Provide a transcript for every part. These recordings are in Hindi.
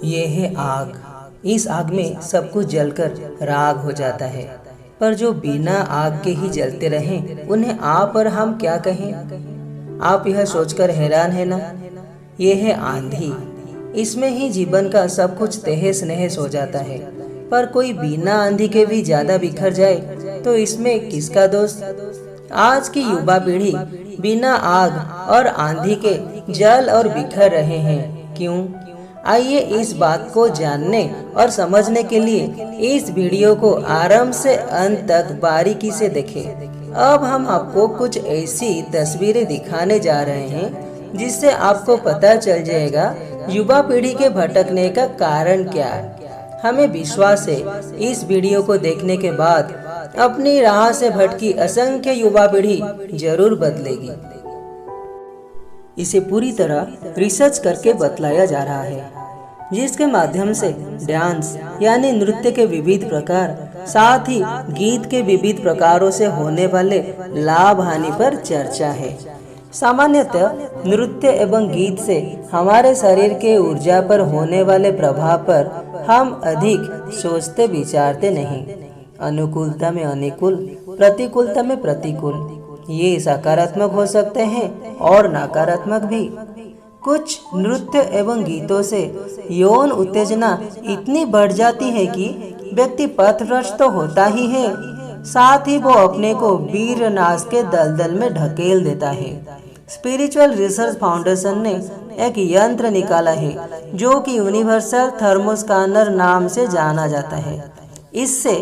ये है आग। इस आग में सब कुछ जलकर राख हो जाता है, पर जो बिना आग के ही जलते रहें उन्हें आप और हम क्या कहें। आप यह सोचकर हैरान है ना। ये है आंधी। इसमें ही जीवन का सब कुछ तहस नहस हो जाता है, पर कोई बिना आंधी के भी ज्यादा बिखर जाए तो इसमें किसका दोष। आज की युवा पीढ़ी बिना आग और आंधी के जल और बिखर रहे हैं। क्यों? आइए इस बात को जानने और समझने के लिए इस वीडियो को आरंभ से अंत तक बारीकी से देखें। अब हम आपको कुछ ऐसी तस्वीरें दिखाने जा रहे हैं जिससे आपको पता चल जाएगा युवा पीढ़ी के भटकने का कारण क्या है। हमें विश्वास है इस वीडियो को देखने के बाद अपनी राह से भटकी असंख्य युवा पीढ़ी जरूर बदलेगी। इसे पूरी तरह रिसर्च करके बतलाया जा रहा है, जिसके माध्यम से डांस यानी नृत्य के विविध प्रकार, साथ ही गीत के विविध प्रकारों से होने वाले लाभ हानि पर चर्चा है। सामान्यतः नृत्य एवं गीत से हमारे शरीर के ऊर्जा पर होने वाले प्रभाव पर हम अधिक सोचते विचारते नहीं। अनुकूलता में अनुकूल, प्रतिकूलता में प्रतिकूल, ये सकारात्मक हो सकते हैं और नकारात्मक भी। कुछ नृत्य एवं गीतों से यौन उत्तेजना इतनी बढ़ जाती है कि व्यक्ति पथभ्रष्ट तो होता ही है, साथ ही वो अपने को वीरनाश के दलदल में ढकेल देता है। स्पिरिचुअल रिसर्च फाउंडेशन ने एक यंत्र निकाला है जो कि यूनिवर्सल थर्मोस्कैनर नाम से जाना जाता है। इससे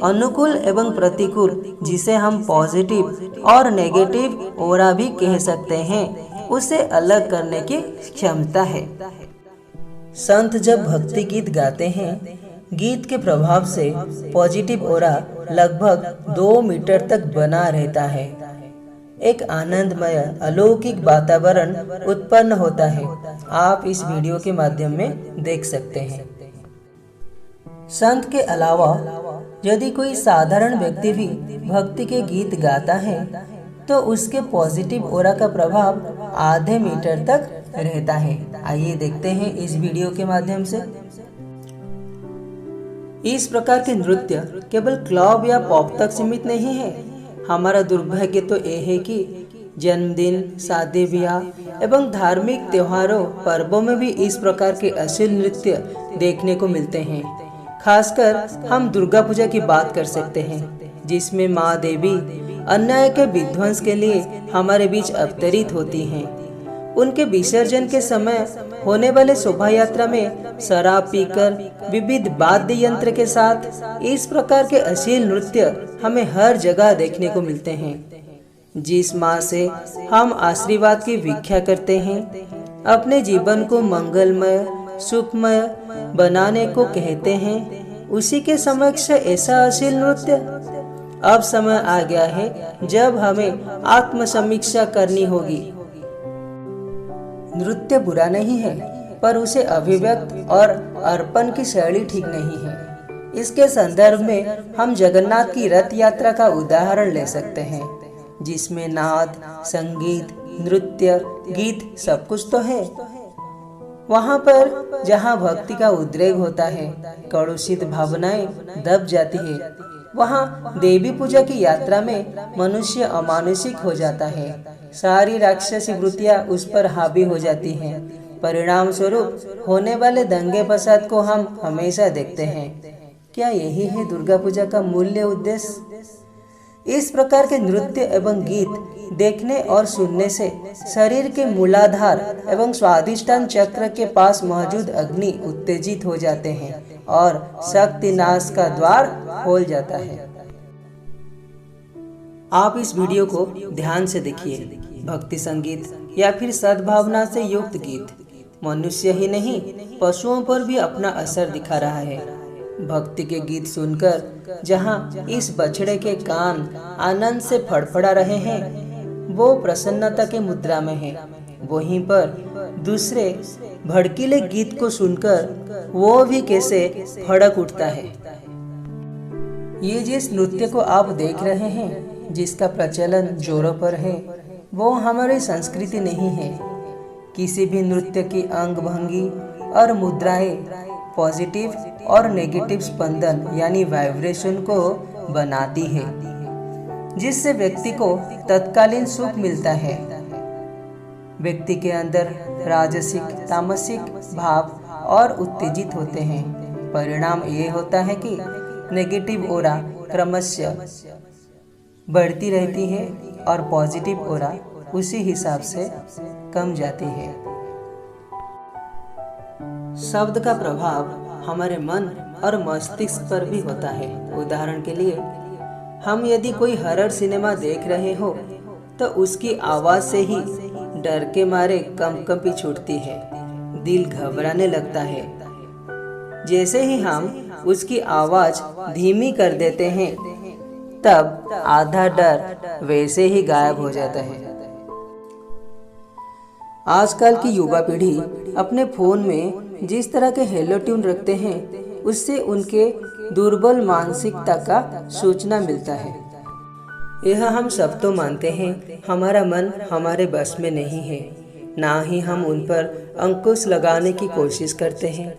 अनुकूल एवं प्रतिकूल, जिसे हम पॉजिटिव और नेगेटिव ओरा भी कह सकते हैं, उसे अलग करने की क्षमता है। संत जब भक्ति गीत गाते हैं, गीत के प्रभाव से पॉजिटिव ओरा लगभग 2 मीटर तक बना रहता है। एक आनंदमय अलौकिक वातावरण उत्पन्न होता है। आप इस वीडियो के माध्यम में देख सकते हैं। संत के अलावा यदि कोई साधारण व्यक्ति भी भक्ति के गीत गाता है तो उसके पॉजिटिव ओरा का प्रभाव आधे मीटर तक रहता है। आइए देखते हैं इस वीडियो के माध्यम से। इस प्रकार के नृत्य केवल क्लब या पॉप तक सीमित नहीं है। हमारा दुर्भाग्य तो यह है कि जन्मदिन, शादी ब्याह एवं धार्मिक त्योहारों, पर्वों में भी इस प्रकार के अश्लील नृत्य देखने को मिलते हैं। खासकर हम दुर्गा पूजा की बात कर सकते हैं, जिसमें माँ देवी अन्याय के विध्वंस के लिए हमारे बीच अवतरित होती हैं। उनके विसर्जन के समय होने वाले शोभा यात्रा में शराब पीकर विविध वाद्य यंत्र के साथ इस प्रकार के अश्लील नृत्य हमें हर जगह देखने को मिलते हैं। जिस माँ से हम आशीर्वाद की भिक्षा करते हैं, अपने जीवन को मंगलमय सुखमय बनाने को कहते हैं, उसी के समक्ष ऐसा अश्लील नृत्य। अब समय आ गया है जब हमें आत्मसमीक्षा करनी होगी। नृत्य बुरा नहीं है, पर उसे अभिव्यक्त और अर्पण की शैली ठीक नहीं है। इसके संदर्भ में हम जगन्नाथ की रथ यात्रा का उदाहरण ले सकते हैं, जिसमें नाद, संगीत, नृत्य, गीत सब कुछ तो है। वहाँ पर जहाँ भक्ति का उद्रेक होता है, कलुषित भावनाएं दब जाती है, वहाँ देवी पूजा की यात्रा में मनुष्य अमानुषिक हो जाता है। सारी राक्षसी वृत्तियाँ उस पर हावी हो जाती हैं। परिणाम स्वरूप होने वाले दंगे फसाद को हम हमेशा देखते हैं। क्या यही है दुर्गा पूजा का मूल्य उद्देश्य? इस प्रकार के नृत्य एवं गीत देखने और सुनने से शरीर के मूलाधार एवं स्वादिष्टान चक्र के पास मौजूद अग्नि उत्तेजित हो जाते हैं और शक्ति नाश का द्वार खोल जाता है। आप इस वीडियो को ध्यान से देखिए। भक्ति संगीत या फिर सद्भावना से युक्त गीत मनुष्य ही नहीं, पशुओं पर भी अपना असर दिखा रहा है। भक्ति के गीत सुनकर जहाँ इस बछड़े के कान आनंद से फड़फड़ा रहे हैं, वो प्रसन्नता के मुद्रा में है। वहीं पर दूसरे भड़कीले गीत को सुनकर वो भी कैसे फड़क उठता है। ये जिस नृत्य को आप देख रहे हैं, जिसका प्रचलन जोरों पर है, वो हमारी संस्कृति नहीं है। किसी भी नृत्य की अंग भंगी और मुद्राएं पॉजिटिव और नेगेटिव स्पंदन यानी वाइब्रेशन को बनाती है, जिससे व्यक्ति को तत्कालीन सुख मिलता है। व्यक्ति के अंदर राजसिक तामसिक भाव और उत्तेजित होते हैं। परिणाम ये होता है कि नेगेटिव ओरा क्रमशः बढ़ती रहती है और पॉजिटिव ओरा उसी हिसाब से कम जाती है। शब्द का प्रभाव हमारे मन और मस्तिष्क पर भी होता है। उदाहरण के लिए, हम यदि कोई हॉरर सिनेमा देख रहे हो तो उसकी आवाज से ही डर के मारे कंपकंपी छूटती है, दिल घबराने लगता है। जैसे ही हम उसकी आवाज धीमी कर देते हैं, तब आधा डर वैसे ही गायब हो जाता है। आजकल की युवा पीढ़ी अपने फोन में जिस तरह के हेलो ट्यून रखते हैं, उससे उनके दुर्बल मानसिकता का सूचना मिलता है। यह हम सब तो मानते हैं, हमारा मन हमारे बस में नहीं है, ना ही हम उन पर अंकुश लगाने की कोशिश करते हैं।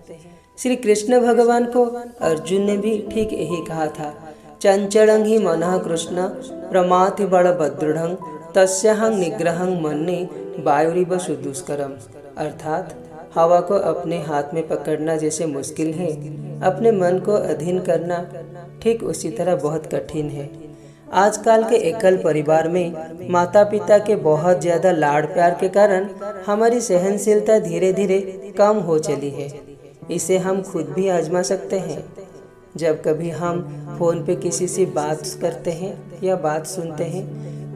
श्री कृष्ण भगवान को अर्जुन ने भी ठीक यही कहा था, चंचलं हि मनः कृष्ण प्रमाथि बलभद्रुढं तस्याहं निग्रहं मन्ये वायुरिव सुदुष्करम। अर्थात हवा को अपने हाथ में पकड़ना जैसे मुश्किल है, अपने मन को अधीन करना ठीक उसी तरह बहुत कठिन है। आजकल के एकल परिवार में माता पिता के बहुत ज़्यादा लाड़ प्यार के कारण हमारी सहनशीलता धीरे धीरे कम हो चली है। इसे हम खुद भी आजमा सकते हैं। जब कभी हम फोन पे किसी से बात करते हैं या बात सुनते हैं,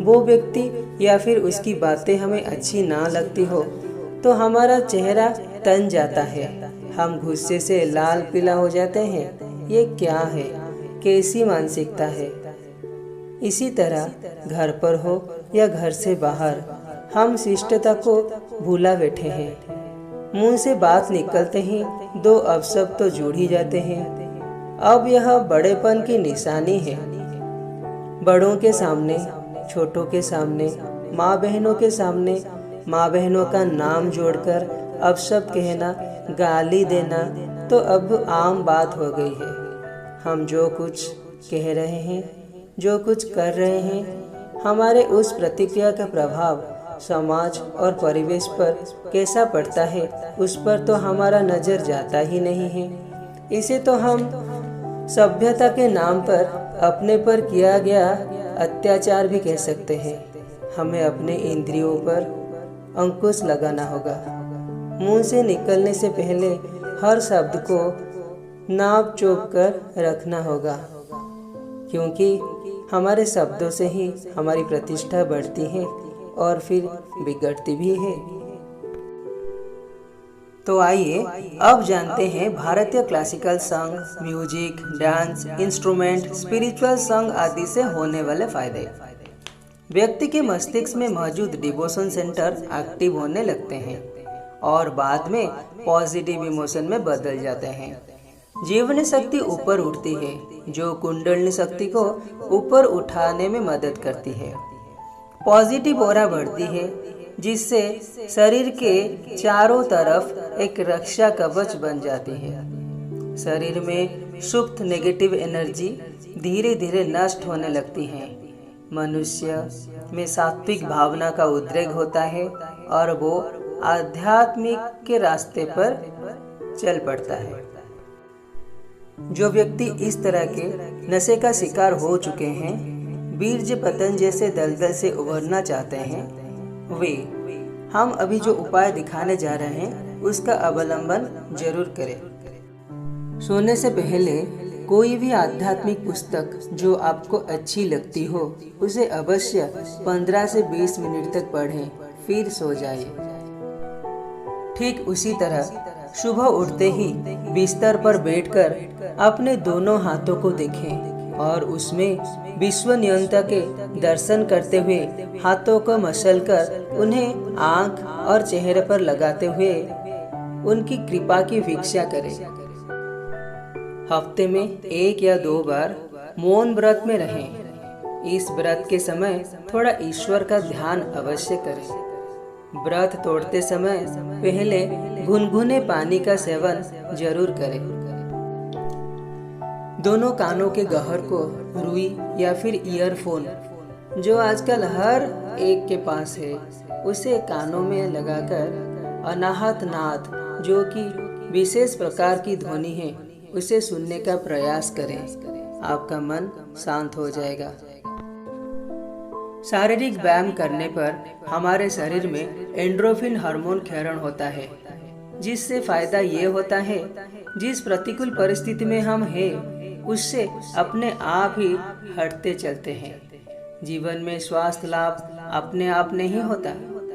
वो व्यक्ति या फिर उसकी बातें हमें अच्छी ना लगती हो तो हमारा चेहरा तन जाता है, हम गुस्से से लाल पीला हो जाते हैं। ये क्या है, कैसी मानसिकता है। इसी तरह घर पर हो या घर से बाहर हम शिष्टता को भूला बैठे हैं। मुंह से बात निकलते ही दो अपशब्द तो जुड़ ही जाते हैं। अब यह बड़ेपन की निशानी है। बड़ों के सामने, छोटों के सामने, माँ बहनों के सामने माँ बहनों का नाम जोड़कर अपशब्द कहना, गाली देना तो अब आम बात हो गई है। हम जो कुछ कह रहे हैं, जो कुछ कर रहे हैं, हमारे उस प्रतिक्रिया का प्रभाव समाज और परिवेश पर कैसा पड़ता है, उस पर तो हमारा नज़र जाता ही नहीं है। इसे तो हम सभ्यता के नाम पर अपने पर किया गया अत्याचार भी कह सकते हैं। हमें अपने इंद्रियों पर अंकुश लगाना होगा। मुंह से निकलने से पहले हर शब्द को नाप चोप कर रखना होगा, क्योंकि हमारे शब्दों से ही हमारी प्रतिष्ठा बढ़ती है और फिर बिगड़ती भी है। तो आइए अब जानते हैं भारतीय क्लासिकल संग, म्यूजिक, डांस, इंस्ट्रूमेंट, स्पिरिचुअल संग आदि से होने वाले फायदे। व्यक्ति के मस्तिष्क में मौजूद डिवोशन सेंटर एक्टिव होने लगते हैं और बाद में पॉजिटिव इमोशन में बदल जाते हैं। जीवनी शक्ति ऊपर उठती है, जो कुंडलिनी शक्ति को ऊपर उठाने में मदद करती है। पॉजिटिव ऑरा बढ़ती है, जिससे शरीर के चारों तरफ एक रक्षा कवच बन जाती है। शरीर में सुप्त नेगेटिव एनर्जी धीरे धीरे नष्ट होने लगती है। मनुष्य में सात्विक भावना का उद्रेक होता है और वो आध्यात्मिक के रास्ते पर चल पड़ता है। जो व्यक्ति इस तरह के नशे का शिकार हो चुके हैं, बीर्ज पतन जैसे दलदल से उभरना चाहते हैं, वे हम अभी जो उपाय दिखाने जा रहे हैं उसका अवलंबन जरूर करें। सोने से पहले कोई भी आध्यात्मिक पुस्तक जो आपको अच्छी लगती हो, उसे अवश्य 15 से 20 मिनट तक पढ़ें, फिर सो जाइए। ठीक उसी तरह सुबह उठते ही बिस्तर पर बैठकर अपने दोनों हाथों को देखें और उसमें विश्व नियंता के दर्शन करते हुए हाथों को मसलकर उन्हें आंख और चेहरे पर लगाते हुए उनकी कृपा की भिक्षा करें। हफ्ते में 1 या 2 बार मौन व्रत में रहें। इस व्रत के समय थोड़ा ईश्वर का ध्यान अवश्य करें। व्रत तोड़ते समय पहले गुनगुने पानी का सेवन जरूर करें। दोनों कानों के गहर को रुई या फिर ईयरफोन, जो आजकल हर एक के पास है, उसे कानों में लगाकर अनाहत नाद, जो कि विशेष प्रकार की ध्वनि है, उसे सुनने का प्रयास करें। आपका मन शांत हो जाएगा। शारीरिक व्यायाम करने पर हमारे शरीर में एंड्रोफिन हार्मोन क्षरण होता है, जिससे फायदा ये होता है, जिस प्रतिकूल परिस्थिति में हम हैं उससे अपने आप ही हटते चलते हैं। जीवन में स्वास्थ्य लाभ अपने आप नहीं होता,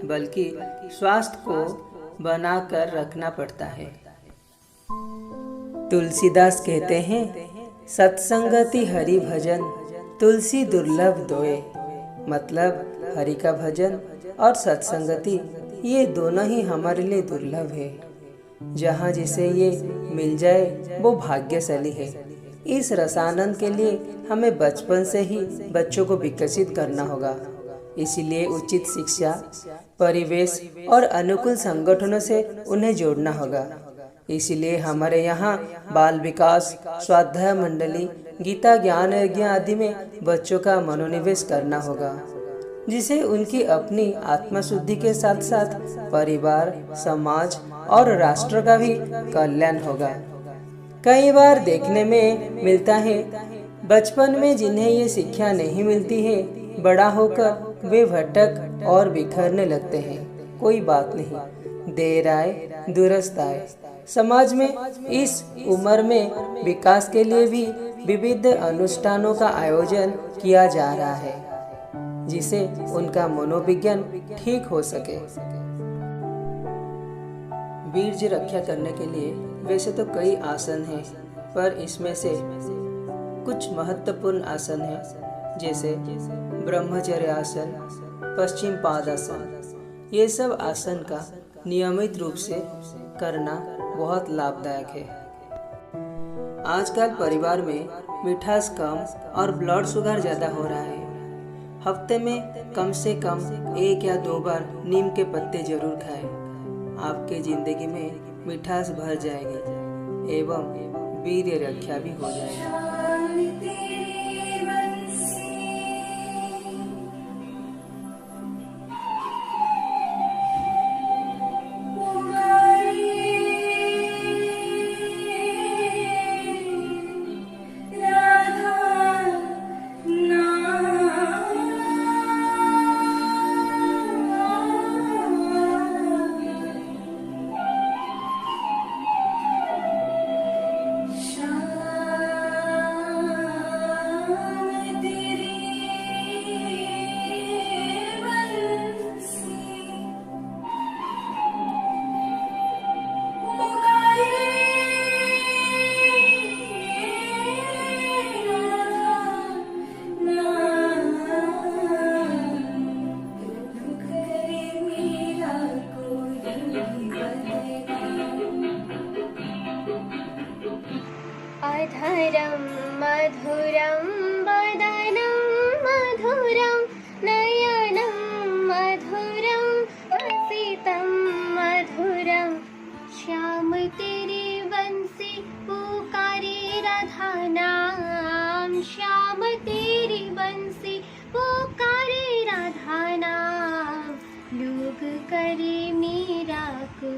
बल्कि स्वास्थ्य को बनाकर रखना पड़ता है। तुलसीदास कहते हैं, सत्संगति हरि भजन तुलसी दुर्लभ दोए। मतलब हरि का भजन और सत्संगति ये दोनों ही हमारे लिए दुर्लभ है। जहाँ जिसे ये मिल जाए वो भाग्यशाली है। इस रसानंद के लिए हमें बचपन से ही बच्चों को विकसित करना होगा। इसीलिए उचित शिक्षा, परिवेश और अनुकूल संगठनों से उन्हें जोड़ना होगा। इसीलिए हमारे यहाँ बाल विकास, स्वाध्याय मंडली, गीता ज्ञान यज्ञ आदि में बच्चों का मनोनिवेश करना होगा, जिसे उनकी अपनी आत्मशुद्धि के साथ साथ परिवार, समाज और राष्ट्र का भी कल्याण होगा। कई बार देखने में मिलता है, बचपन में जिन्हें ये शिक्षा नहीं मिलती है, बड़ा होकर वे भटक और बिखरने लगते हैं। कोई बात नहीं, देर आए दुरुस्त आए। समाज में इस उम्र में विकास के लिए भी विविध अनुष्ठानों का आयोजन किया जा रहा है, जिसे उनका मनोविज्ञान ठीक हो सके। वीर्य रक्षा करने के लिए वैसे तो कई आसन हैं, पर इसमें से कुछ महत्वपूर्ण आसन हैं, जैसे ब्रह्मचर्य आसन, पश्चिम पादासन। ये सब आसन का नियमित रूप से करना बहुत लाभदायक है। आजकल परिवार में मिठास कम और ब्लड शुगर ज़्यादा हो रहा है। हफ्ते में कम से कम 1 या 2 बार नीम के पत्ते जरूर खाएं। आपके जिंदगी में मिठास भर जाएगी एवं वीर्य रक्षा भी हो जाएगी। अधरं मधुरं वदनं मधुरं नयनं मधुरं हसितं मधुरं श्याम तेरे बंसी पुकारे राधा नाम श्याम तेरी बंसी पुकारे राधा नाम लोग करे मीरा को